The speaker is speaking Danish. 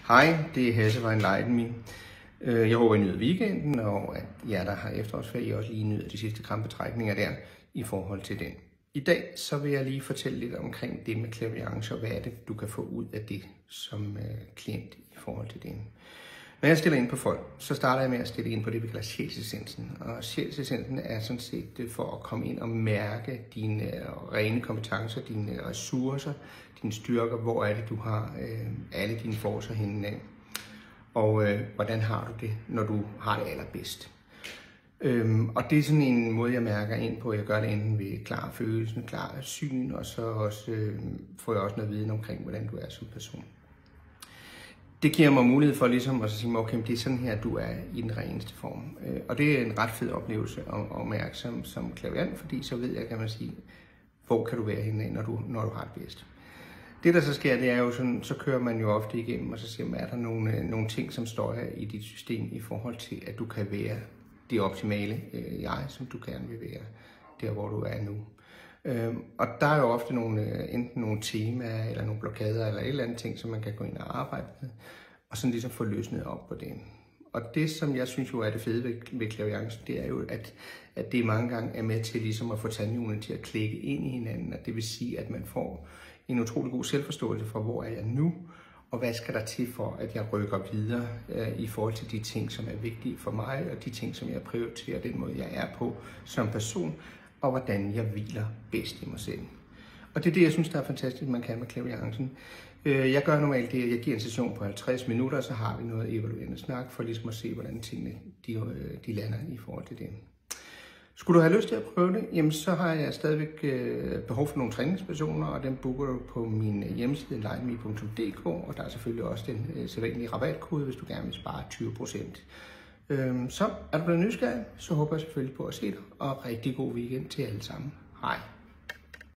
Hej, det er Hasse fra Enlighten Me. Jeg håber, I nyder weekenden, og at jer, der har efterårsferie, også lige nyder de sidste krampetrækninger der i forhold til den. I dag så vil jeg lige fortælle lidt omkring det med clairvoyance, og hvad er det, du kan få ud af det som klient i forhold til det. Når jeg stiller ind på folk, så starter jeg med at stille ind på det, vi kalder sjælsessensen. Og sjælsessensen er sådan set for at komme ind og mærke dine rene kompetencer, dine ressourcer, dine styrker. Hvor er det, du har alle dine forcer henne af? Og hvordan har du det, når du har det allerbedst? Og det er sådan en måde, jeg mærker ind på. Jeg gør det enten ved klar følelsen, klar syn, og så også, får jeg også noget viden omkring, hvordan du er som person. Det giver mig mulighed for ligesom at sige, okay, det er sådan her, du er i den reneste form. Og det er en ret fed oplevelse at mærke som clairvoyant, fordi så ved jeg, kan man sige, hvor kan du være henne, når du har det bedst. Det der så sker, det er jo sådan, så kører man jo ofte igennem, og så siger man, er der nogle ting, som støjer i dit system i forhold til, at du kan være det optimale jeg, som du gerne vil være, der hvor du er nu. Og der er jo ofte enten nogle temaer, eller nogle blokader, eller et eller andet ting, som man kan gå ind og arbejde med, og sådan ligesom få løsnet op på det. Og det, som jeg synes jo er det fede ved clairvoyance, det er jo, at det mange gange er med til ligesom at få tandhjulene til at klikke ind i hinanden, og det vil sige, at man får en utrolig god selvforståelse for, hvor er jeg nu, og hvad skal der til for, at jeg rykker videre i forhold til de ting, som er vigtige for mig, og de ting, som jeg prioriterer, den måde, jeg er på som person, og hvordan jeg hviler bedst i mig selv. Og det er det, jeg synes, der er fantastisk, man kan med clairvoyancen. Jeg gør normalt det, at jeg giver en session på 50 minutter, og så har vi noget evaluerende snak, for ligesom at se, hvordan tingene de lander i forhold til det. Skulle du have lyst til at prøve det, jamen så har jeg stadigvæk behov for nogle træningspersoner, og dem booker du på min hjemmeside enlightenme.dk, og der er selvfølgelig også den sædvanlige rabatkode, hvis du gerne vil spare 20%. Så er du blevet nysgerrig, så håber jeg selvfølgelig på at se dig, og rigtig god weekend til alle sammen. Hej.